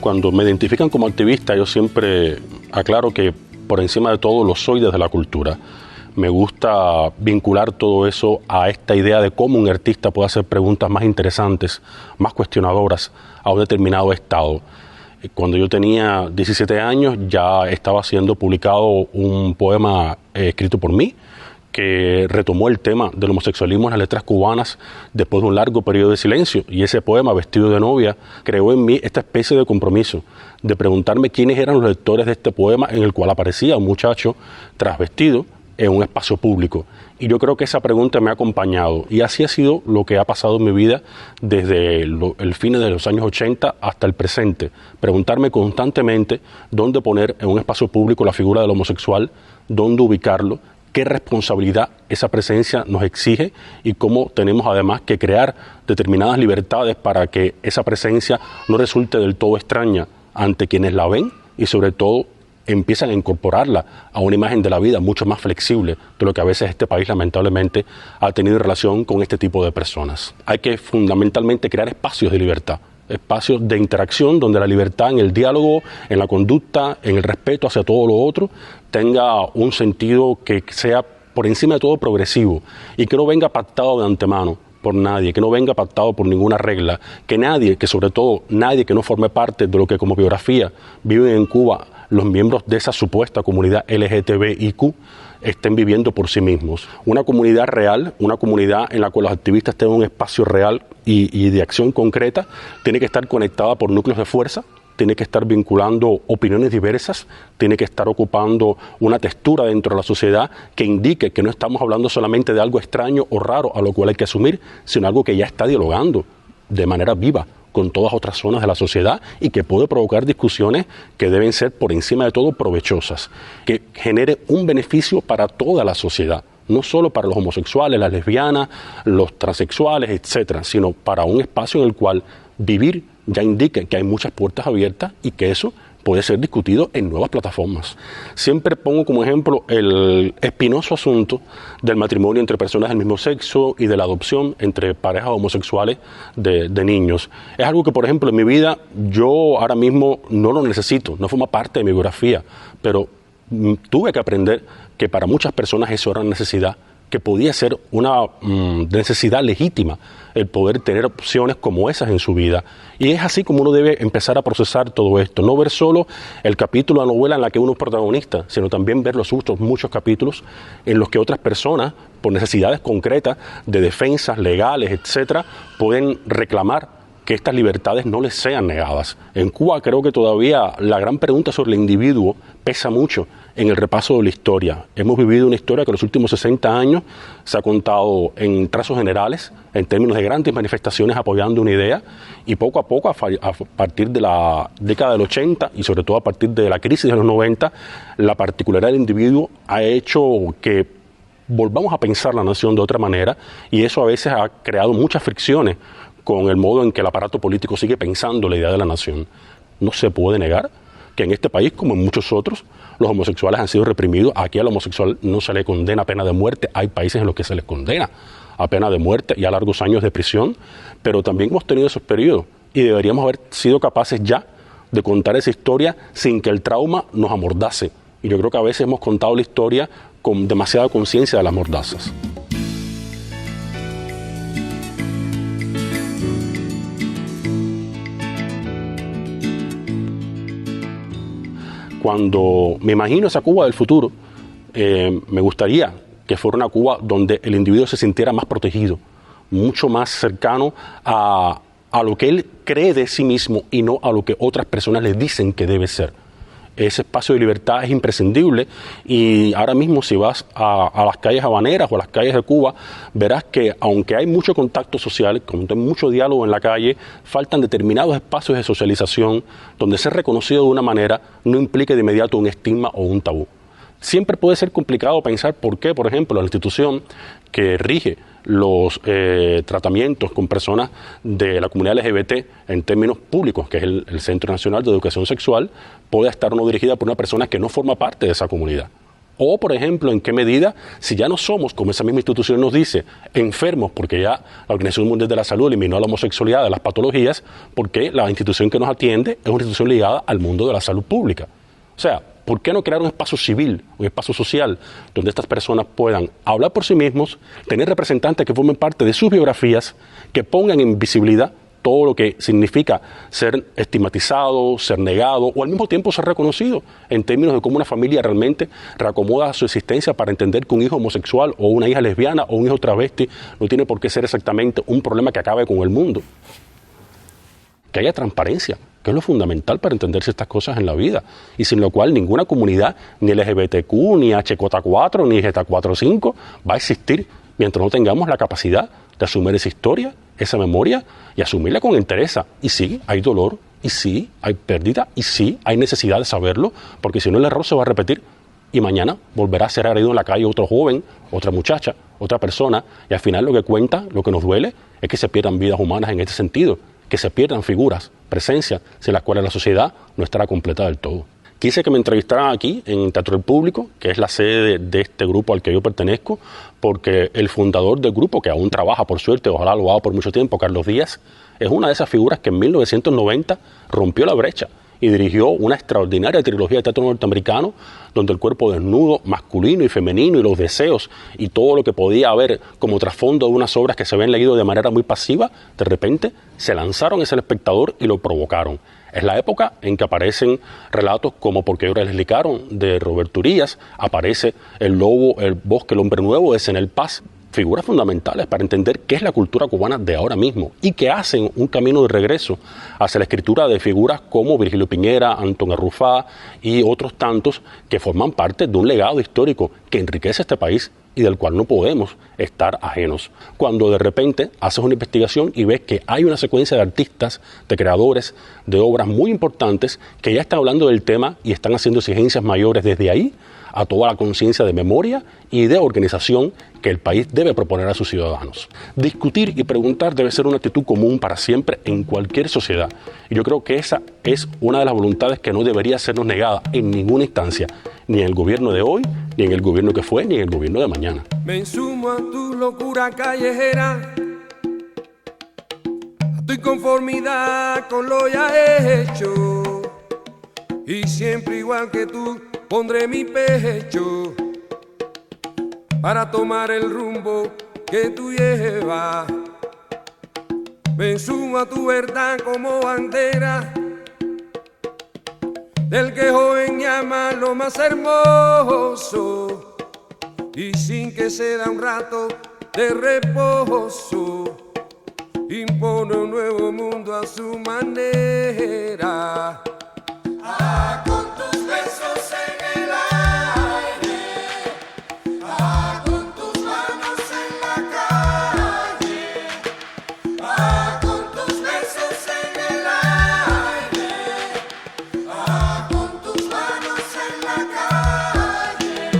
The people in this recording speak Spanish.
Cuando me identifican como activista, yo siempre aclaro que por encima de todo lo soy desde la cultura. Me gusta vincular todo eso a esta idea de cómo un artista puede hacer preguntas más interesantes, más cuestionadoras a un determinado estado. Cuando yo tenía 17 años ya estaba siendo publicado un poema escrito por mí, que retomó el tema del homosexualismo en las letras cubanas después de un largo periodo de silencio. Y ese poema, Vestido de novia, creó en mí esta especie de compromiso de preguntarme quiénes eran los lectores de este poema, en el cual aparecía un muchacho trasvestido en un espacio público. Y yo creo que esa pregunta me ha acompañado, y así ha sido lo que ha pasado en mi vida desde el fin de los años 80 hasta el presente. Preguntarme constantemente dónde poner en un espacio público la figura del homosexual, dónde ubicarlo, qué responsabilidad esa presencia nos exige y cómo tenemos además que crear determinadas libertades para que esa presencia no resulte del todo extraña ante quienes la ven y sobre todo empiezan a incorporarla a una imagen de la vida mucho más flexible de lo que a veces este país lamentablemente ha tenido en relación con este tipo de personas. Hay que fundamentalmente crear espacios de libertad, espacios de interacción donde la libertad en el diálogo, en la conducta, en el respeto hacia todo lo otro, tenga un sentido que sea por encima de todo progresivo y que no venga pactado de antemano por nadie, que no venga pactado por ninguna regla, que nadie, que sobre todo nadie que no forme parte de lo que como biografía viven en Cuba los miembros de esa supuesta comunidad LGTBIQ estén viviendo por sí mismos. Una comunidad real, una comunidad en la cual los activistas tengan un espacio real y de acción concreta, tiene que estar conectada por núcleos de fuerza, tiene que estar vinculando opiniones diversas, tiene que estar ocupando una textura dentro de la sociedad que indique que no estamos hablando solamente de algo extraño o raro a lo cual hay que asumir, sino algo que ya está dialogando de manera viva con todas otras zonas de la sociedad y que puede provocar discusiones que deben ser por encima de todo provechosas, que genere un beneficio para toda la sociedad, no solo para los homosexuales, las lesbianas, los transexuales, etcétera, sino para un espacio en el cual vivir ya indique que hay muchas puertas abiertas y que eso puede ser discutido en nuevas plataformas. Siempre pongo como ejemplo el espinoso asunto del matrimonio entre personas del mismo sexo y de la adopción entre parejas homosexuales de niños. Es algo que, por ejemplo, en mi vida yo ahora mismo no lo necesito, no forma parte de mi biografía, pero tuve que aprender que para muchas personas eso era una necesidad, que podía ser una necesidad legítima el poder tener opciones como esas en su vida. Y es así como uno debe empezar a procesar todo esto, no ver solo el capítulo de la novela en la que uno es protagonista, sino también ver los otros muchos capítulos en los que otras personas, por necesidades concretas de defensas legales, etcétera, pueden reclamar que estas libertades no les sean negadas. En Cuba creo que todavía la gran pregunta sobre el individuo pesa mucho en el repaso de la historia. Hemos vivido una historia que en los últimos 60 años se ha contado en trazos generales, en términos de grandes manifestaciones apoyando una idea, y poco a poco, a partir de la década del 80 y sobre todo a partir de la crisis de los 90, la particularidad del individuo ha hecho que volvamos a pensar la nación de otra manera, y eso a veces ha creado muchas fricciones con el modo en que el aparato político sigue pensando la idea de la nación. No se puede negar que en este país, como en muchos otros, los homosexuales han sido reprimidos. Aquí al homosexual no se le condena a pena de muerte. Hay países en los que se les condena a pena de muerte y a largos años de prisión, pero también hemos tenido esos periodos y deberíamos haber sido capaces ya de contar esa historia sin que el trauma nos amordace. Y yo creo que a veces hemos contado la historia con demasiada conciencia de las mordazas. Cuando me imagino esa Cuba del futuro, me gustaría que fuera una Cuba donde el individuo se sintiera más protegido, mucho más cercano a lo que él cree de sí mismo y no a lo que otras personas le dicen que debe ser. Ese espacio de libertad es imprescindible y ahora mismo si vas a las calles habaneras o a las calles de Cuba, verás que aunque hay mucho contacto social, aunque hay mucho diálogo en la calle, faltan determinados espacios de socialización donde ser reconocido de una manera no implique de inmediato un estigma o un tabú. Siempre puede ser complicado pensar por qué, por ejemplo, la institución que rige los tratamientos con personas de la comunidad LGBT en términos públicos, que es el Centro Nacional de Educación Sexual, puede estar o no dirigida por una persona que no forma parte de esa comunidad. O, por ejemplo, en qué medida, si ya no somos, como esa misma institución nos dice, enfermos, porque ya la Organización Mundial de la Salud eliminó la homosexualidad de las patologías, porque la institución que nos atiende es una institución ligada al mundo de la salud pública. O sea, ¿por qué no crear un espacio civil, un espacio social, donde estas personas puedan hablar por sí mismos, tener representantes que formen parte de sus biografías, que pongan en visibilidad todo lo que significa ser estigmatizado, ser negado o al mismo tiempo ser reconocido en términos de cómo una familia realmente reacomoda su existencia para entender que un hijo homosexual o una hija lesbiana o un hijo travesti no tiene por qué ser exactamente un problema que acabe con el mundo? Que haya transparencia, que es lo fundamental para entenderse estas cosas en la vida, y sin lo cual ninguna comunidad, ni LGBTQ, ni HJ4, ni Z45, va a existir mientras no tengamos la capacidad de asumir esa historia, esa memoria, y asumirla con entereza. Y sí, hay dolor, y sí, hay pérdida, y sí, hay necesidad de saberlo, porque si no el error se va a repetir, y mañana volverá a ser agredido en la calle otro joven, otra muchacha, otra persona, y al final lo que cuenta, lo que nos duele, es que se pierdan vidas humanas en este sentido, que se pierdan figuras, presencias, sin las cuales la sociedad no estará completa del todo. Quise que me entrevistaran aquí, en Teatro del Público, que es la sede de este grupo al que yo pertenezco, porque el fundador del grupo, que aún trabaja, por suerte, ojalá lo haga por mucho tiempo, Carlos Díaz, es una de esas figuras que en 1990 rompió la brecha y dirigió una extraordinaria trilogía de teatro norteamericano, donde el cuerpo desnudo, masculino y femenino, y los deseos, y todo lo que podía haber como trasfondo de unas obras que se habían leído de manera muy pasiva, de repente se lanzaron hacia el espectador y lo provocaron. Es la época en que aparecen relatos como Porque ahora les licaron, de Roberto Urías, aparece El lobo, el bosque, el hombre nuevo, de Zenel Paz. Figuras fundamentales para entender qué es la cultura cubana de ahora mismo y que hacen un camino de regreso hacia la escritura de figuras como Virgilio Piñera, Antón Arrufá y otros tantos que forman parte de un legado histórico que enriquece este país y del cual no podemos estar ajenos. Cuando de repente haces una investigación y ves que hay una secuencia de artistas, de creadores, de obras muy importantes que ya están hablando del tema y están haciendo exigencias mayores desde ahí a toda la conciencia de memoria y de organización que el país debe proponer a sus ciudadanos. Discutir y preguntar debe ser una actitud común para siempre en cualquier sociedad. Y yo creo que esa es una de las voluntades que no debería sernos negada en ninguna instancia, ni en el gobierno de hoy, ni en el gobierno que fue, ni en el gobierno de mañana. Me insumo a tu locura callejera, a tu inconformidad con lo ya hecho, y siempre igual que tú pondré mi pecho para tomar el rumbo que tú llevas. Me sumo a tu verdad como bandera del que joven llama lo más hermoso, y sin que se da un rato de reposo impone un nuevo mundo a su manera. Con tus besos en el aire, con tus manos en la calle, con tus besos en el aire, con tus manos en la calle.